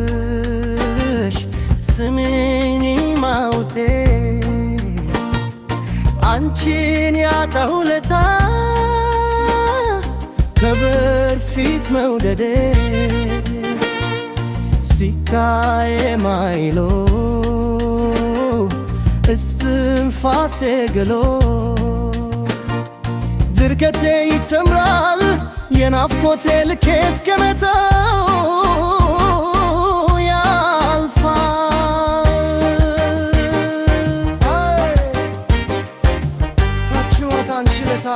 ልንገርሽ ስሚኝ ማውቴ አንቺን ያጣሁ ለታ ከበፊት መውደዴ ሲካዬ ማይሎ እስትንፋሴ ገሎ ዝርገቴ ይተምራል የናፍቆቴ ልኬት ገመታው ያልፋል። አንቺ ለታ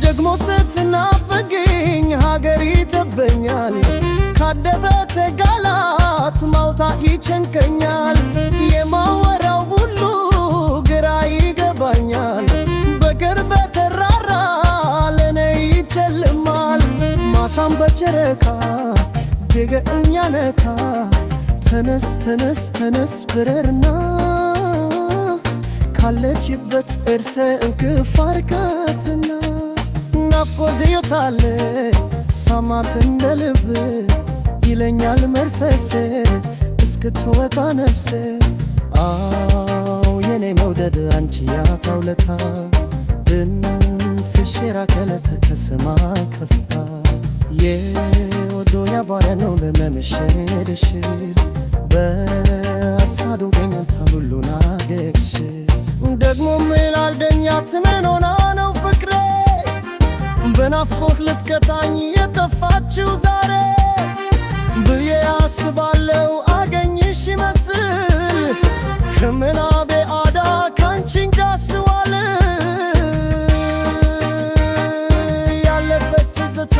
ደግሞ ስትናፍቂኝ ሀገር ይጠበኛል ካደበቴ ቃላት ማውጣት ይጨንቀኛል። የማወራው ሁሉ ግራ ይገባኛል በቅርብ ተራራ ለኔ ይጨልማል። ማታም በጨረቃ ድገኛ ነካ ተነስ ተነስ ተነስ ብረርና ካለችበት እርሰ እንክፍ አርጋትና ናፍቆት ይወጣል ሳማት እንደ ልብ ይለኛል መንፈሴ እስክትወጣ ነፍሴ። አው የኔ መውደድ አንቺ ያጣሁ ለታ ድምፅሽ የራቀለተ ከሰማይ ከፍታ የወዶ ያባረ ነው ለመምሸድሽ በአሳዱ ገኝታ ሁሉን አገግሽ ደግሞ ምላልደኛት ምን ሆና ነው ፍቅሬ በናፍቆት ልትቀጣኝ የጠፋችው ዛሬ ብዬ አስባለው አገኝሽ ይመስል ከምናቤ አዳ ካንቺን ጋር ስዋል ያለበት ትዝታ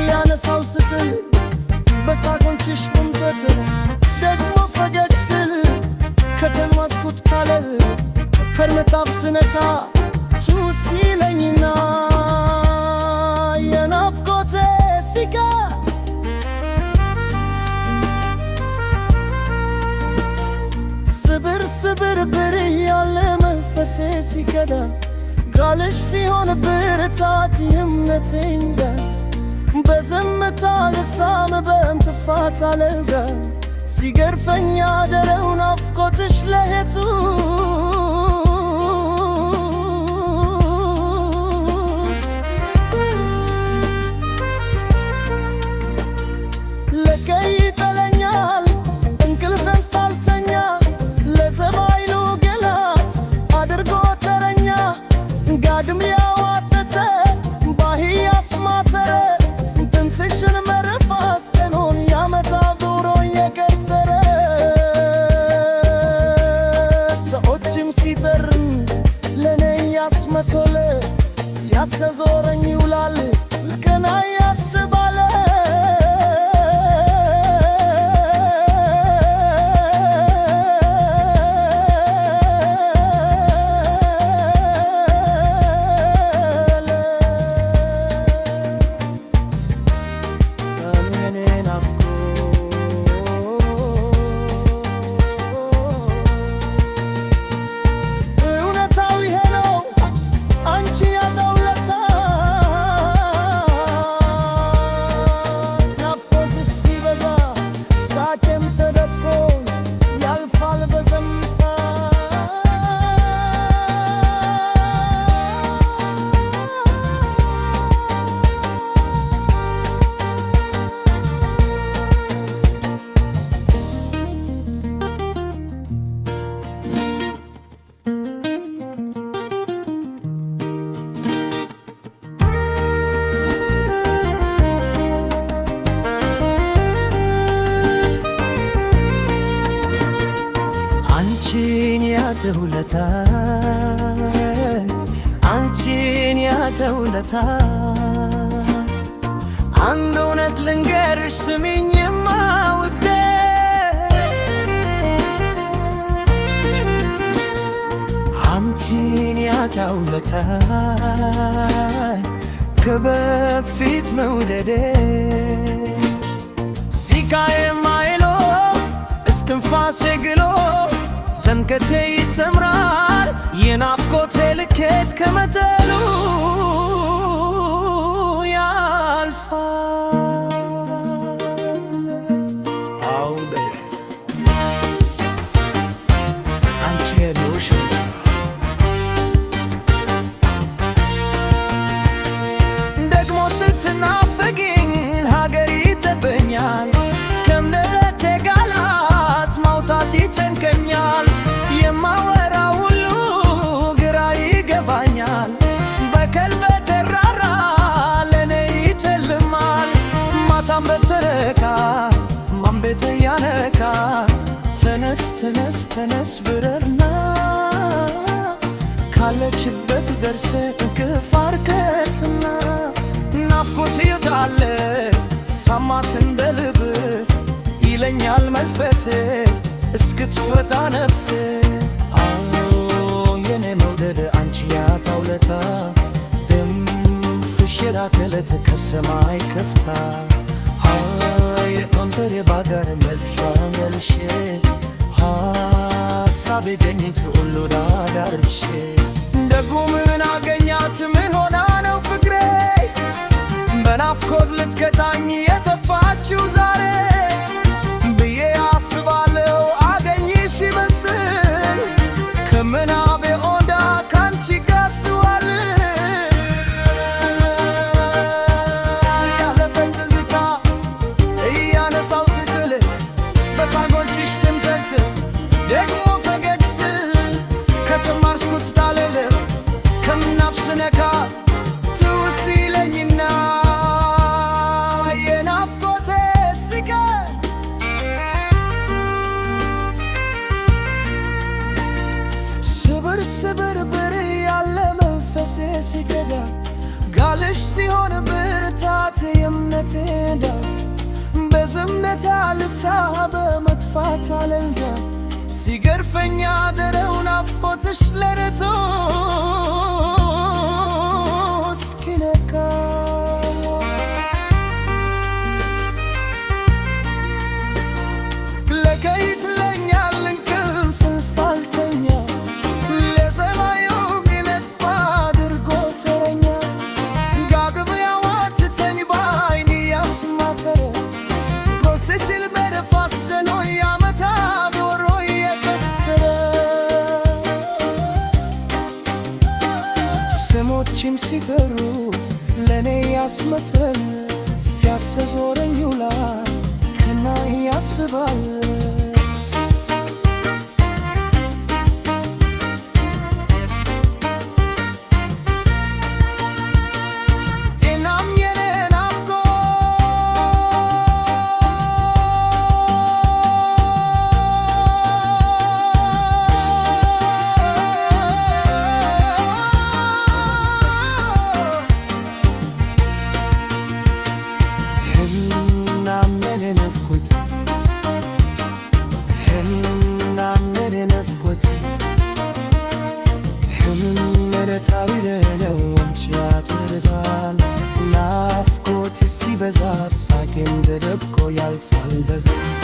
ያነሳው ስትል በሳቆንችሽ ብምዘት ደግሞ ፈገግ ስል ከተማስኩት ካለል ከርመጣብ ስነካ ቱስ ይለኝና የናፍቆቴ ሲጋ ስብር ስብር ብር ያለ መንፈሴ ሲከዳ ጋለሽ ሲሆን ብርታት የእምነቴ እንዳ በዝምታ ልሳም በእንትፋት አለጋ ሲገርፈኝ ያደረው ናፍቆትሽ ለሄቱ ለቀይ ይጠለኛል እንቅልፍን ሳልተኛ ለተባይሉ ገላት አድርጎ ተረኛ ጋድም ያዋተተ ባህ ያስማተረ ድምፅሽን መረፋስ እኖን ያመታ ዱሮ የከሰረ ሰዎችም ሲጠርን ለኔ ያስመቶለ ሲያሰዞረኝ ይውላል ገና ያስባለ አንቺን ያጣሁ ለታ አንድ እውነት ልንገርሽ ስሚኝማ ውዴ አንቺን ያጣሁ ለታ ከበፊት መውደዴ ሲካዬ ማይሎ እስትንፋሴ ግሎ ጭንቀቴ ይጨምራል የናፍቆቴ ልኬት ከመጠኑ ያልፋል። ደግሞ ስትናፍቂኝ ሀገር ይጠበኛል ከእምነቴ ቃላት ማውጣት ይጨንቀኛል የማወራ ሁሉ ግራ ይገባኛል በቀልቤ ተራራ ለኔ ይጨልማል ማታም በተረካ ማን ቤት ያነካ ተነስ ተነስ ተነስ ብረርና ካለችበት ደርሰ እንቅልፍ አርገትና ናፍቆት ይውጣል ሰማት እንደ ልብ ይለኛል መንፈሴ እስክትወጣ ነፍሴ የኔ መውደድ አንቺ ያታውለታ ድምፅሽ የላከለት ከሰማይ ከፍታ የቆንጠሬ ባጋር መልሻ መልሼ ሀሳቤ ገኝት ሁሉ ዳዳርሼ ደግሞ ምን አገኛት ምን ሆና ነው ፍቅሬ በናፍቆት ልትቀጣኝ የተፋችው ዛሬ ብዬ አስባለሁ አገኝሽ ይመስል ከምናቤ ኦዳ ካንቺ ጋር ስዋል ያለፈ ትዝታ እያነሳው ስትል በሳጎችሽ ትምተት ደግሞ ፈገግ ስል ከተማርስኩት ዳለል ከምናብስነካ ትውስ ይለኝና የናፍቆቴ ሲቀር ስብር ስብር ብር ያለ መንፈሴ ሲገዳ ጋልሽ ሲሆን ብርታት የእምነቴ ዳ በዝምነታ ልሳ በመጥፋት አለንጋ ሲገርፈኛ ደረው ናፍቆትሽ ለረቶ እስኪነካ ለከይት ለኛል እንቅልፍን ሳልተኛ ለሰማዩ ግለት ባድርጎ ተረኛ ጋግብያዋትተኝ ባይን ያስማተረ ፕሮሴስል በደፋስ ጀኖ ያመታ ዶሮ የከሰረ ስሞችም ሲጠሩ ለኔ ያስመሰል ሲያሰዞረኝ ውላል ከና ያስባል ናፍቆት ሲበዛ ሳቄም ተደብቆ ያልፋል በዝምታ